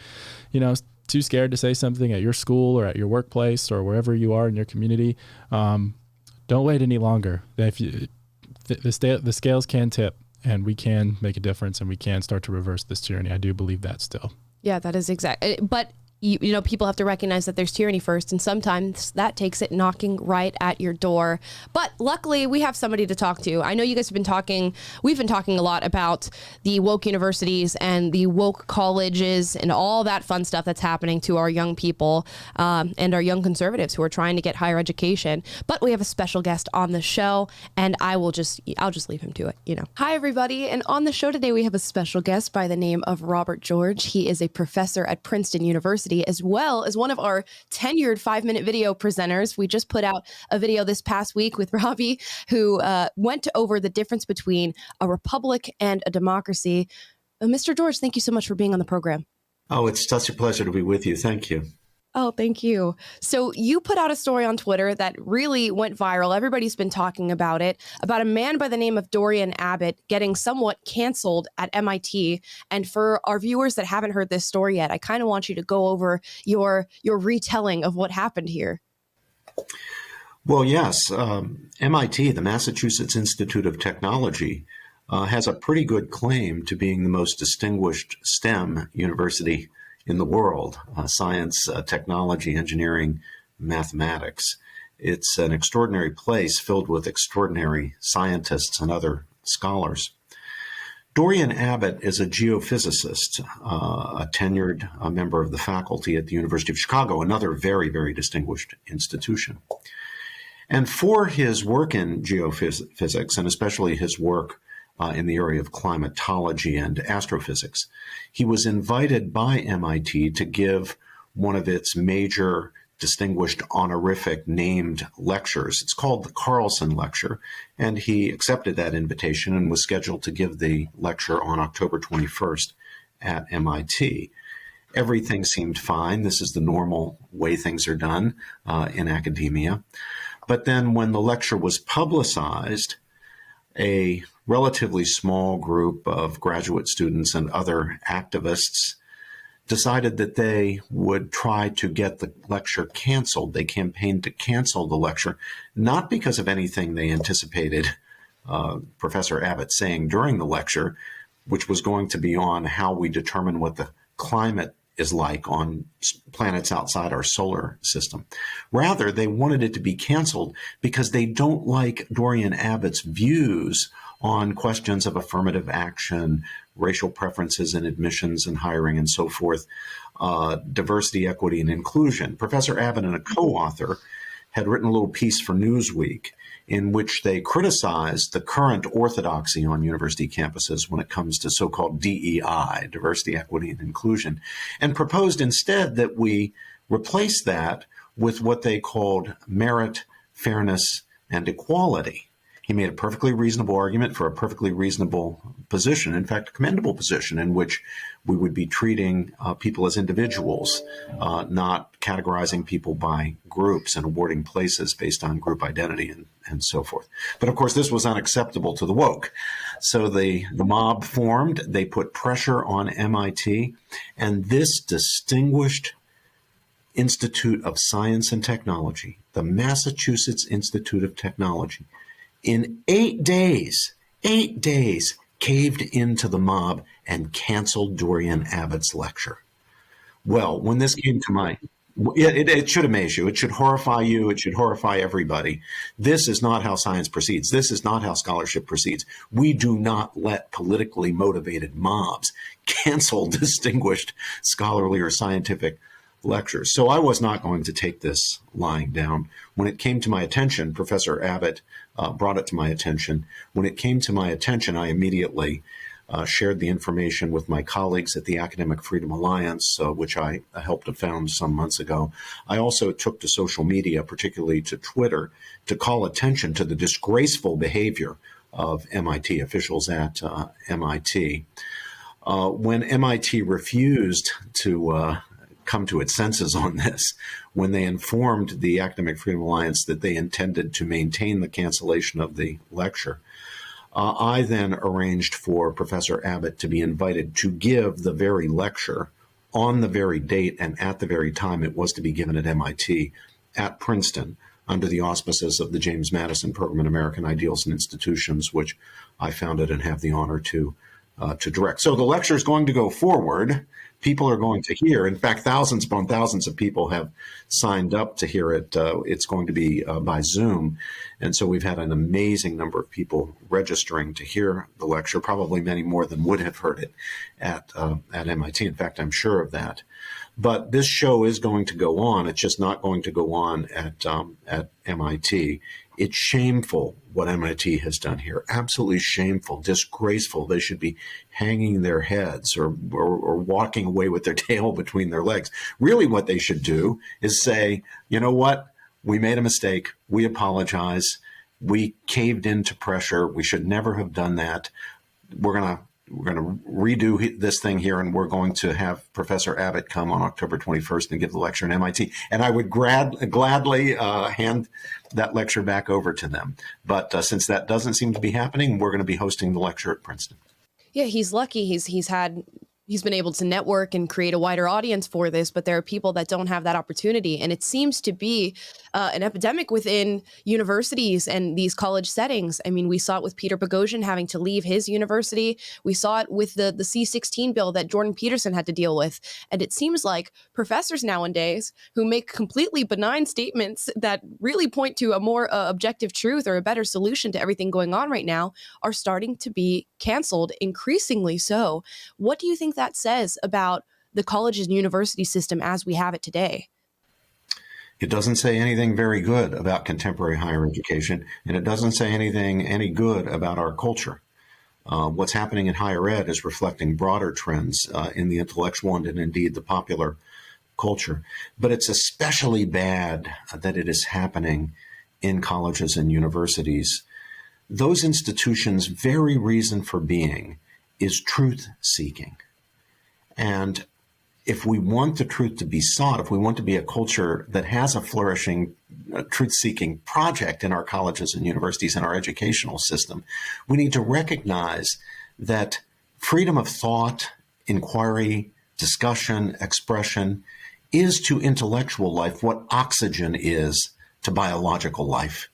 Speaker 1: too scared to say something at your school or at your workplace or wherever you are in your community, don't wait any longer. If you, the scales can tip, and we can make a difference, and we can start to reverse this tyranny. I do believe that still.
Speaker 2: Yeah, that is exactly. But people have to recognize that there's tyranny first, and sometimes that takes it knocking right at your door. But luckily, we have somebody to talk to. I know you guys have been talking. We've been talking a lot about the woke universities and the woke colleges and all that fun stuff that's happening to our young people and our young conservatives who are trying to get higher education. But we have a special guest on the show, and I'll just leave him to it. Hi, everybody, and on the show today we have a special guest by the name of Robert George. He is a professor at Princeton University, as well as one of our tenured 5-minute video presenters. We just put out a video this past week with Robbie, who went over the difference between a republic and a democracy. Mr. George, thank you so much for being on the program.
Speaker 5: Oh, it's such a pleasure to be with you. Thank you.
Speaker 2: Oh, thank you. So you put out a story on Twitter that really went viral. Everybody's been talking about it, about a man by the name of Dorian Abbott getting somewhat canceled at MIT. And for our viewers that haven't heard this story yet, I kind of want you to go over your retelling of what happened here.
Speaker 5: Well, yes. MIT, the Massachusetts Institute of Technology, has a pretty good claim to being the most distinguished STEM university in the world, science, technology, engineering, mathematics. It's an extraordinary place filled with extraordinary scientists and other scholars. Dorian Abbott is a geophysicist, a tenured member of the faculty at the University of Chicago, another very, very distinguished institution. And for his work in geophysics, and especially his work in the area of climatology and astrophysics, he was invited by MIT to give one of its major distinguished honorific named lectures. It's called the Carlson Lecture, and he accepted that invitation and was scheduled to give the lecture on October 21st at MIT. Everything seemed fine. This is the normal way things are done in academia. But then when the lecture was publicized, a relatively small group of graduate students and other activists decided that they would try to get the lecture canceled. They campaigned to cancel the lecture, not because of anything they anticipated Professor Abbott saying during the lecture, which was going to be on how we determine what the climate is like on planets outside our solar system. Rather, they wanted it to be canceled because they don't like Dorian Abbott's views on questions of affirmative action, racial preferences in admissions and hiring and so forth, diversity, equity, and inclusion. Professor Abbott and a co-author had written a little piece for Newsweek in which they criticized the current orthodoxy on university campuses when it comes to so-called DEI, diversity, equity, and inclusion, and proposed instead that we replace that with what they called merit, fairness, and equality. He made a perfectly reasonable argument for a perfectly reasonable position, in fact, a commendable position in which we would be treating people as individuals, not categorizing people by groups and awarding places based on group identity and so forth. But of course, this was unacceptable to the woke. So the mob formed, they put pressure on MIT, and this distinguished Institute of Science and Technology, the Massachusetts Institute of Technology, in 8 days, caved into the mob and canceled Dorian Abbott's lecture. Well, when this came to my, it should amaze you. It should horrify you. It should horrify everybody. This is not how science proceeds. This is not how scholarship proceeds. We do not let politically motivated mobs cancel distinguished scholarly or scientific lectures. So I was not going to take this lying down. When it came to my attention, Professor Abbott brought it to my attention. When it came to my attention, I immediately shared the information with my colleagues at the Academic Freedom Alliance, which I helped to found some months ago. I also took to social media, particularly to Twitter, to call attention to the disgraceful behavior of MIT officials at MIT. When MIT refused to come to its senses on this, when they informed the Academic Freedom Alliance that they intended to maintain the cancellation of the lecture, I then arranged for Professor Abbott to be invited to give the very lecture on the very date and at the very time it was to be given at MIT at Princeton under the auspices of the James Madison Program in American Ideals and Institutions, which I founded and have the honor to direct. So the lecture is going to go forward. People are going to hear. In fact, thousands upon thousands of people have signed up to hear it. It's going to be by Zoom. And so we've had an amazing number of people registering to hear the lecture, probably many more than would have heard it at MIT. In fact, I'm sure of that. But this show is going to go on. It's just not going to go on at MIT. It's shameful what MIT has done here. Absolutely shameful, disgraceful. They should be hanging their heads or walking away with their tail between their legs. Really what they should do is say, you know what? We made a mistake. We apologize. We caved into pressure. We should never have done that. We're going to redo this thing here, and we're going to have Professor Abbott come on October 21st and give the lecture at MIT. And I would gladly hand that lecture back over to them. But since that doesn't seem to be happening, we're going to be hosting the lecture at Princeton.
Speaker 2: Yeah, he's lucky. He's been able to network and create a wider audience for this, but there are people that don't have that opportunity. And it seems to be an epidemic within universities and these college settings. I mean, we saw it with Peter Boghossian having to leave his university. We saw it with the C-16 bill that Jordan Peterson had to deal with. And it seems like professors nowadays who make completely benign statements that really point to a more objective truth or a better solution to everything going on right now are starting to be canceled, increasingly so. What do you think that says about the college and university system as we have it today?
Speaker 5: It doesn't say anything very good about contemporary higher education, and it doesn't say anything any good about our culture. What's happening in higher ed is reflecting broader trends in the intellectual and indeed the popular culture. But it's especially bad that it is happening in colleges and universities. Those institutions' very reason for being is truth-seeking. And if we want the truth to be sought, if we want to be a culture that has a flourishing truth-seeking project in our colleges and universities and our educational system, we need to recognize that freedom of thought, inquiry, discussion, expression is to intellectual life what oxygen is to biological life.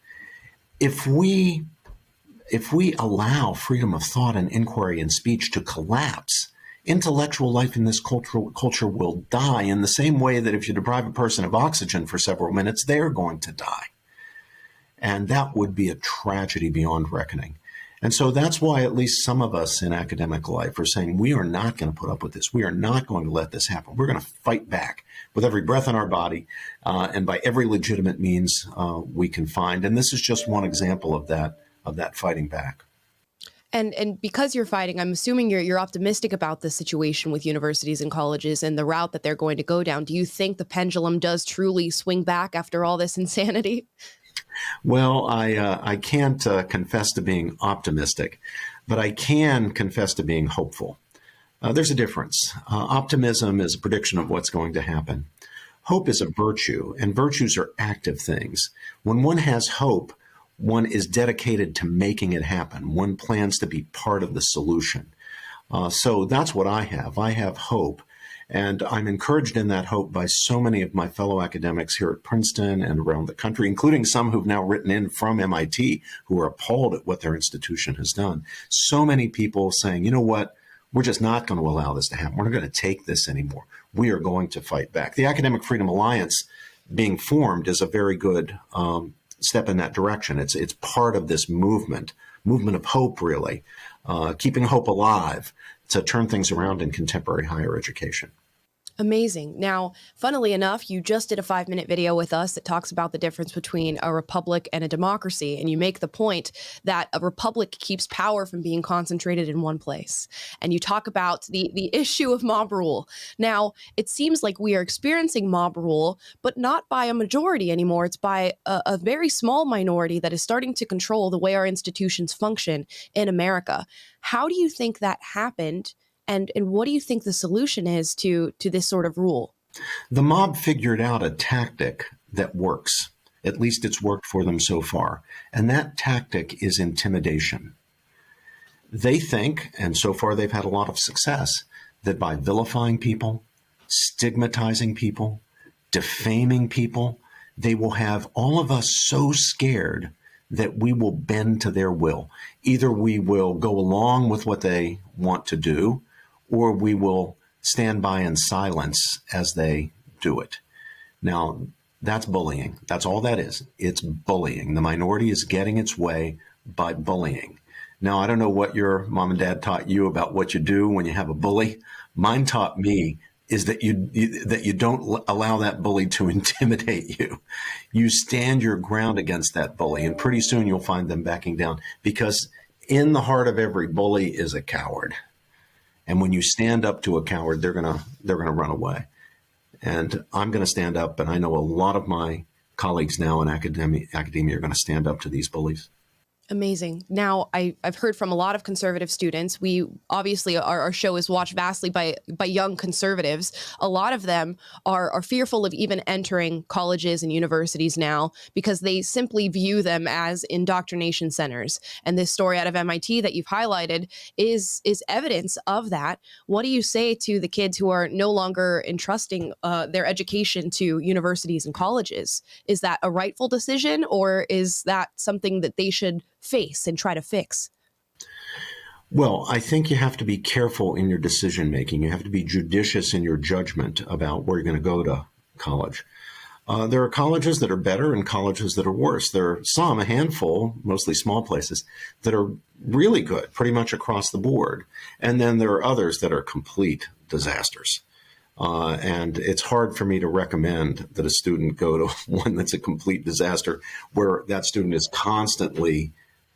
Speaker 5: If we allow freedom of thought and inquiry and speech to collapse, intellectual life in this culture will die in the same way that if you deprive a person of oxygen for several minutes, they're going to die. And that would be a tragedy beyond reckoning. And so that's why at least some of us in academic life are saying we are not going to put up with this. We are not going to let this happen. We're going to fight back with every breath in our body and by every legitimate means we can find. And this is just one example of that fighting back.
Speaker 2: And because you're fighting, I'm assuming you're optimistic about the situation with universities and colleges and the route that they're going to go down. Do you think the pendulum does truly swing back after all this insanity?
Speaker 5: Well, I can't confess to being optimistic, but I can confess to being hopeful. There's a difference. Optimism is a prediction of what's going to happen. Hope is a virtue, and virtues are active things. When one has hope, one is dedicated to making it happen. One plans to be part of the solution. So that's what I have. I have hope. And I'm encouraged in that hope by so many of my fellow academics here at Princeton and around the country, including some who've now written in from MIT who are appalled at what their institution has done. So many people saying, you know what, we're just not going to allow this to happen. We're not going to take this anymore. We are going to fight back. The Academic Freedom Alliance being formed is a very good step in that direction. It's part of this movement of hope, really, keeping hope alive to turn things around in contemporary higher education.
Speaker 2: Amazing. Now, funnily enough, you just did a 5-minute video with us that talks about the difference between a republic and a democracy. And you make the point that a republic keeps power from being concentrated in one place. And you talk about the issue of mob rule. Now, it seems like we are experiencing mob rule, but not by a majority anymore. It's by a very small minority that is starting to control the way our institutions function in America. How do you think that happened? And what do you think the solution is to this sort of rule?
Speaker 5: The mob figured out a tactic that works. At least it's worked for them so far. And that tactic is intimidation. They think, and so far they've had a lot of success, that by vilifying people, stigmatizing people, defaming people, they will have all of us so scared that we will bend to their will. Either we will go along with what they want to do, or we will stand by in silence as they do it. Now, that's bullying. That's all that is. It's bullying. The minority is getting its way by bullying. Now, I don't know what your mom and dad taught you about what you do when you have a bully. Mine taught me is that you don't allow that bully to intimidate you. You stand your ground against that bully, and pretty soon you'll find them backing down, because in the heart of every bully is a coward. And when you stand up to a coward, they're gonna run away. And I'm going to stand up, and I know a lot of my colleagues now in academia are going to stand up to these bullies.
Speaker 2: Amazing. Now, I've heard from a lot of conservative students. We obviously, our show is watched vastly by young conservatives. A lot of them are fearful of even entering colleges and universities now because they simply view them as indoctrination centers. And this story out of MIT that you've highlighted is evidence of that. What do you say to the kids who are no longer entrusting their education to universities and colleges? Is that a rightful decision, or is that something that they should face and try to fix?
Speaker 5: Well, I think you have to be careful in your decision making. You have to be judicious in your judgment about where you're going to go to college. There are colleges that are better and colleges that are worse. There are some, a handful, mostly small places, that are really good, pretty much across the board. And then there are others that are complete disasters. And it's hard for me to recommend that a student go to one that's a complete disaster, where that student is constantly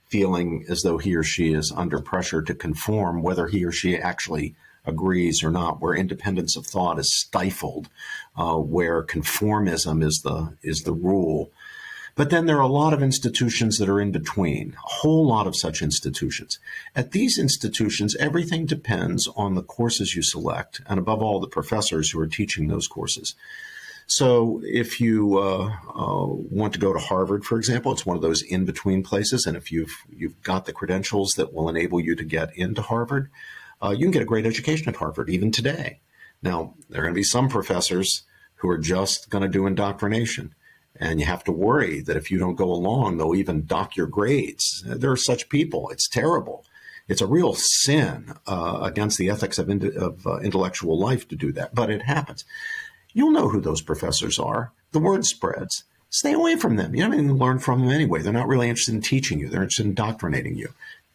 Speaker 5: feeling as though he or she is under pressure to conform, whether he or she actually agrees or not, where independence of thought is stifled, where conformism is the rule. But then there are a lot of institutions that are in between, a whole lot of such institutions. At these institutions, everything depends on the courses you select, and above all, the professors who are teaching those courses. So if you want to go to Harvard, for example, it's one of those in-between places, and if you've got the credentials that will enable you to get into Harvard, you can get a great education at Harvard, even today. Now, there are going to be some professors who are just going to do indoctrination. And you have to worry that if you don't go along, they'll even dock your grades. There are such people. It's terrible. It's a real sin against the ethics of intellectual life to do that, but it happens. You'll know who those professors are. The word spreads. Stay away from them. You don't even learn from them anyway. They're not really interested in teaching you. They're interested in indoctrinating you.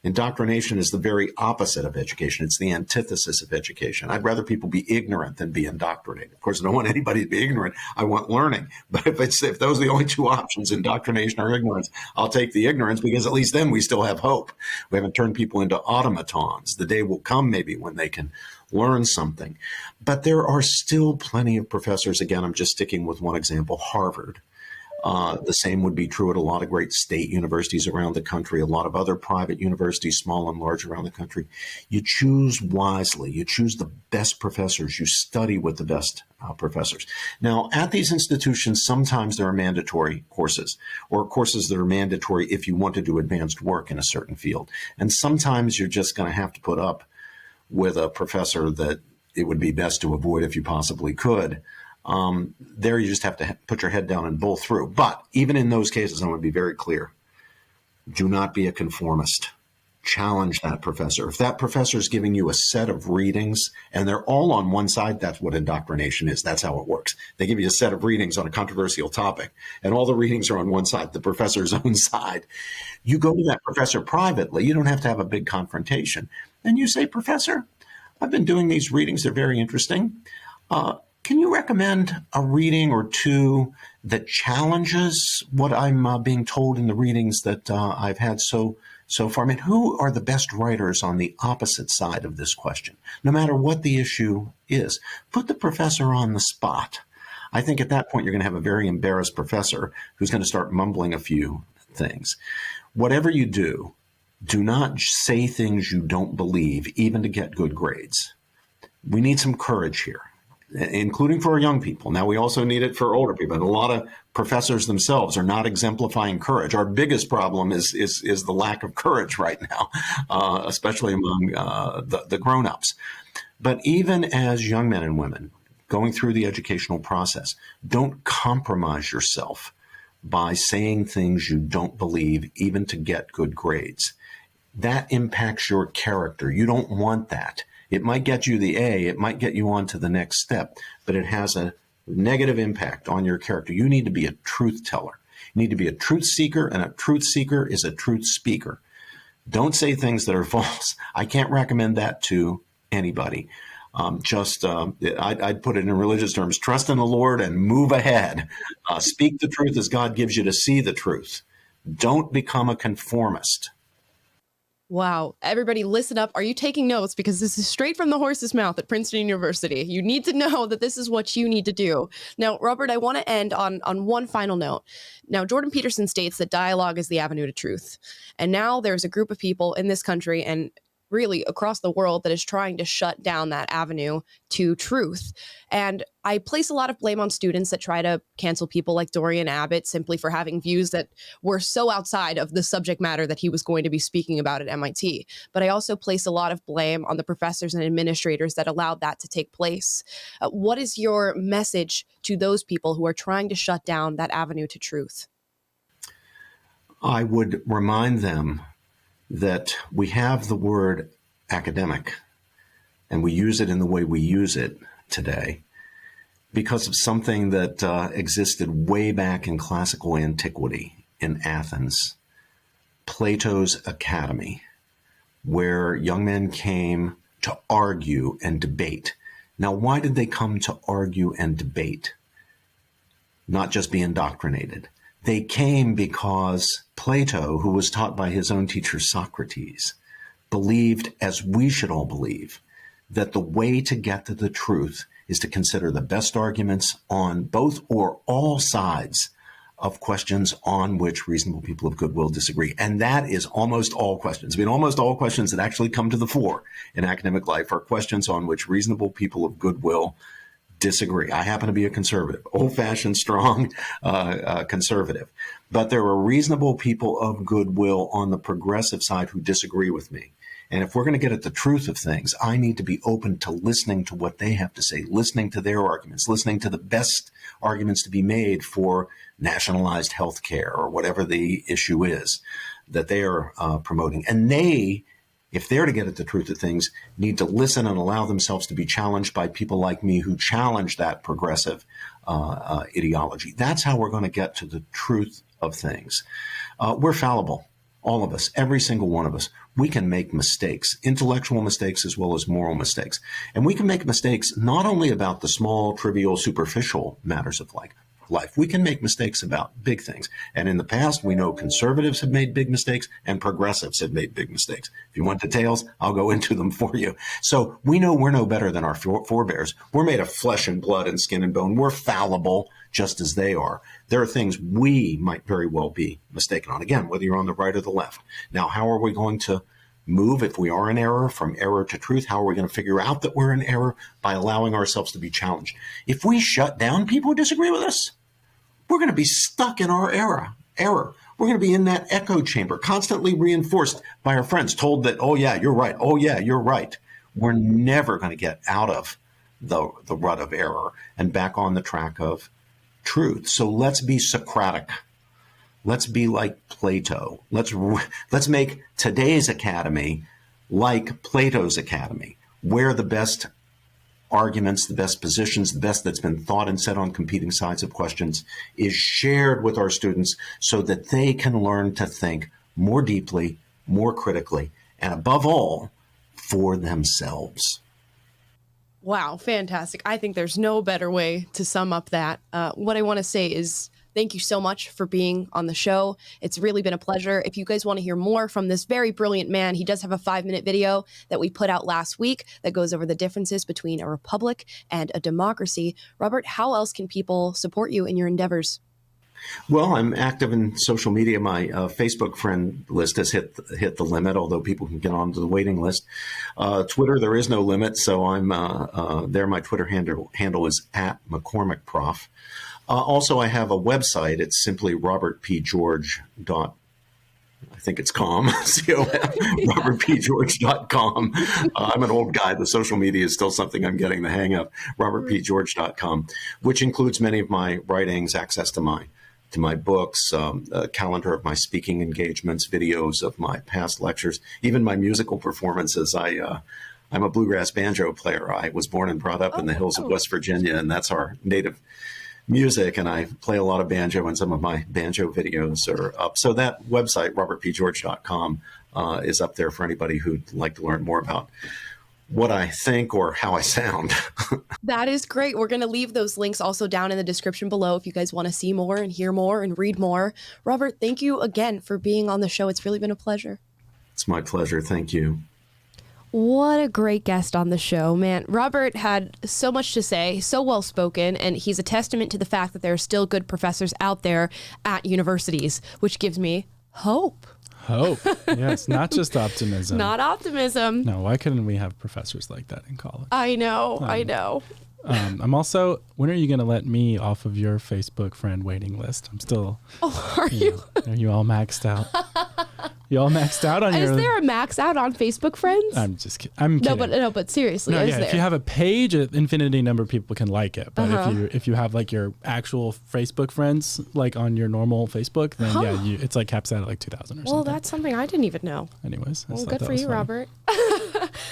Speaker 5: Indoctrination is the very opposite of education. It's the antithesis of education. I'd rather people be ignorant than be indoctrinated. Of course, I don't want anybody to be ignorant. I want learning. But if those are the only two options, indoctrination or ignorance, I'll take the ignorance, because at least then we still have hope. We haven't turned people into automatons. The day will come maybe when they can learn something. But there are still plenty of professors. Again, I'm just sticking with one example, Harvard. The same would be true at a lot of great state universities around the country, a lot of other private universities, small and large, around the country. You choose wisely. You choose the best professors. You study with the best professors. Now, at these institutions, sometimes there are mandatory courses, or courses that are mandatory if you want to do advanced work in a certain field. And sometimes you're just going to have to put up with a professor that it would be best to avoid if you possibly could. There you just have to put your head down and bull through. But even in those cases, I want to be very clear. Do not be a conformist. Challenge that professor. If that professor is giving you a set of readings and they're all on one side, that's what indoctrination is. That's how it works. They give you a set of readings on a controversial topic and all the readings are on one side, the professor's own side. You go to that professor privately. You don't have to have a big confrontation. And you say, Professor, I've been doing these readings. They're very interesting. Can you recommend a reading or two that challenges what I'm being told in the readings that I've had so far? I mean, who are the best writers on the opposite side of this question? No matter what the issue is, put the professor on the spot. I think at that point, you're going to have a very embarrassed professor who's going to start mumbling a few things. Whatever you do, do not say things you don't believe, even to get good grades. We need some courage here, including for our young people. Now, we also need it for older people. And a lot of professors themselves are not exemplifying courage. Our biggest problem is the lack of courage right now, especially among the grown-ups. But even as young men and women going through the educational process, don't compromise yourself by saying things you don't believe, even to get good grades. That impacts your character. You don't want that. It might get you the A, it might get you on to the next step, but it has a negative impact on your character. You need to be a truth teller. You need to be a truth seeker, and a truth seeker is a truth speaker. Don't say things that are false. I can't recommend that to anybody. I'd put it in religious terms, trust in the Lord and move ahead. Speak the truth as God gives you to see the truth. Don't become a conformist.
Speaker 2: Wow. Everybody listen up. Are you taking notes? Because this is straight from the horse's mouth at Princeton University. You need to know that this is what you need to do. Now, Robert, I want to end on one final note. Now, Jordan Peterson states that dialogue is the avenue to truth. And now there's a group of people in this country and really across the world that is trying to shut down that avenue to truth. And I place a lot of blame on students that try to cancel people like Dorian Abbott simply for having views that were so outside of the subject matter that he was going to be speaking about at MIT. But I also place a lot of blame on the professors and administrators that allowed that to take place. What is your message to those people who are trying to shut down that avenue to truth?
Speaker 5: I would remind them that we have the word academic, and we use it in the way we use it today because of something that existed way back in classical antiquity in Athens, Plato's Academy, where young men came to argue and debate. Now, why did they come to argue and debate? Not just be indoctrinated. They came because Plato, who was taught by his own teacher Socrates, believed, as we should all believe, that the way to get to the truth is to consider the best arguments on both or all sides of questions on which reasonable people of goodwill disagree. And that is almost all questions. I mean, almost all questions that actually come to the fore in academic life are questions on which reasonable people of goodwill disagree. I happen to be a conservative, old-fashioned, strong conservative. But there are reasonable people of goodwill on the progressive side who disagree with me. And if we're going to get at the truth of things, I need to be open to listening to what they have to say, listening to their arguments, listening to the best arguments to be made for nationalized health care or whatever the issue is that they are promoting. And they, if they're to get at the truth of things, need to listen and allow themselves to be challenged by people like me who challenge that progressive ideology. That's how we're going to get to the truth of things. We're fallible, all of us, every single one of us. We can make mistakes, intellectual mistakes as well as moral mistakes. And we can make mistakes not only about the small, trivial, superficial matters of life. We can make mistakes about big things. And in the past, we know conservatives have made big mistakes and progressives have made big mistakes. If you want details, I'll go into them for you. So we know we're no better than our forebears. We're made of flesh and blood and skin and bone. We're fallible just as they are. There are things we might very well be mistaken on. Again, whether you're on the right or the left. Now, how are we going to move if we are in error from error to truth? How are we going to figure out that we're in error? By allowing ourselves to be challenged. If we shut down people who disagree with us, we're going to be stuck in our error. We're going to be in that echo chamber, constantly reinforced by our friends, told that, oh yeah, you're right. Oh yeah, you're right. We're never going to get out of the rut of error and back on the track of truth. So let's be Socratic. Let's be like Plato. Let's make today's academy like Plato's academy, where the best arguments, the best positions, the best that's been thought and said on competing sides of questions is shared with our students so that they can learn to think more deeply, more critically, and above all, for themselves.
Speaker 2: Wow, fantastic. I think there's no better way to sum up that. What I want to say is thank you so much for being on the show. It's really been a pleasure. If you guys want to hear more from this very brilliant man, he does have a 5-minute video that we put out last week that goes over the differences between a republic and a democracy. Robert, how else can people support you in your endeavors?
Speaker 5: Well, I'm active in social media. My Facebook friend list has hit the limit, although people can get onto the waiting list. Twitter, there is no limit, so I'm there. My Twitter handle is @McCormickProf. Also, I have a website. It's simply robertpgeorge.com. I think it's com, robertpgeorge.com. I'm an old guy. The social media is still something I'm getting the hang of. robertpgeorge.com, which includes many of my writings, access to my books, a calendar of my speaking engagements, videos of my past lectures, even my musical performances. I'm a bluegrass banjo player. I was born and brought up in the hills of West Virginia, and that's our native music, and I play a lot of banjo, and some of my banjo videos are up. So that website, robertpgeorge.com, is up there for anybody who'd like to learn more about what I think or how I sound.
Speaker 2: That is great. We're going to leave those links also down in the description below if you guys want to see more and hear more and read more. Robert, thank you again for being on the show. It's really been a pleasure.
Speaker 5: It's my pleasure. Thank you.
Speaker 2: What a great guest on the show, man. Robert had so much to say, so well-spoken, and he's a testament to the fact that there are still good professors out there at universities, which gives me hope.
Speaker 1: Hope. Yes, not just optimism.
Speaker 2: Not optimism.
Speaker 1: No, why couldn't we have professors like that in college?
Speaker 2: I know, I know.
Speaker 1: I'm also, when are you going to let me off of your Facebook friend waiting list? I'm still.
Speaker 2: Oh, are you?
Speaker 1: Are you all maxed out? You all maxed out on your.
Speaker 2: Is there a max out on Facebook friends?
Speaker 1: I'm just kidding. I'm kidding.
Speaker 2: No, but seriously,
Speaker 1: no,
Speaker 2: is
Speaker 1: yeah,
Speaker 2: there?
Speaker 1: if you have a page, an infinity number of people can like it. But if you have like your actual Facebook friends, like on your normal Facebook, then yeah, it's like caps out at like 2,000 or something.
Speaker 2: Well, that's something I didn't even know.
Speaker 1: Anyways.
Speaker 2: Well, good for you, Robert.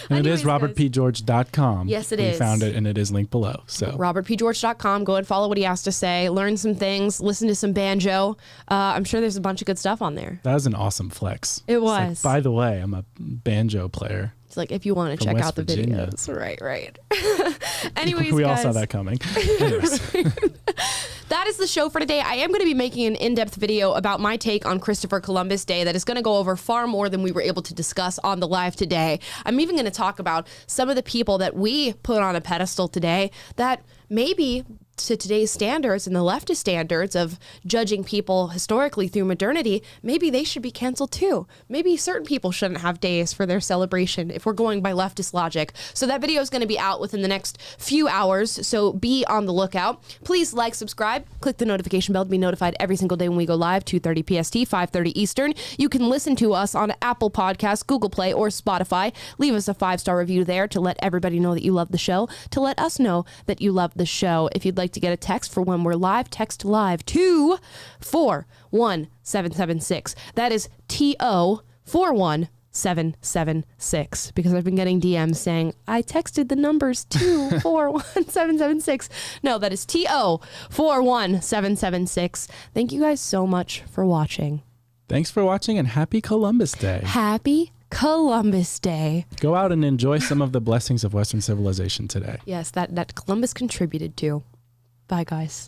Speaker 1: And it is robertpgeorge.com.
Speaker 2: Yes, it
Speaker 1: is.
Speaker 2: is.
Speaker 1: We found it, and it is linked below. So
Speaker 2: robertpgeorge.com. Go and follow what he has to say. Learn some things. Listen to some banjo. I'm sure there's a bunch of good stuff on there.
Speaker 1: That was an awesome flex.
Speaker 2: It was.
Speaker 1: Like, by the way, I'm a banjo player.
Speaker 2: It's like if you want to check
Speaker 1: West
Speaker 2: out the
Speaker 1: Virginia.
Speaker 2: videos. Right. Anyways,
Speaker 1: we
Speaker 2: guys,
Speaker 1: all saw that coming. Anyways.
Speaker 2: That is the show for today. I am going to be making an in-depth video about my take on Christopher Columbus Day that is going to go over far more than we were able to discuss on the live today. I'm even going to talk about some of the people that we put on a pedestal today that maybe to today's standards and the leftist standards of judging people historically through modernity, maybe they should be canceled too. Maybe certain people shouldn't have days for their celebration if we're going by leftist logic. So that video is going to be out within the next few hours, so be on the lookout. Please like, subscribe, click the notification bell to be notified every single day when we go live, 2:30 PST, 5:30 Eastern. You can listen to us on Apple Podcasts, Google Play, or Spotify. Leave us a 5-star review there to let everybody know that you love the show, to let us know that you love the show. If you'd like to get a text for when we're live, text live to 41776. That is TO 41776, because I've been getting DMs saying I texted the numbers to 41776. No, that is TO 41776. Thank you guys so much for watching.
Speaker 1: Thanks for watching, and happy Columbus Day.
Speaker 2: Happy Columbus Day.
Speaker 1: Go out and enjoy some of the blessings of Western civilization today.
Speaker 2: Yes, that Columbus contributed to. Bye, guys.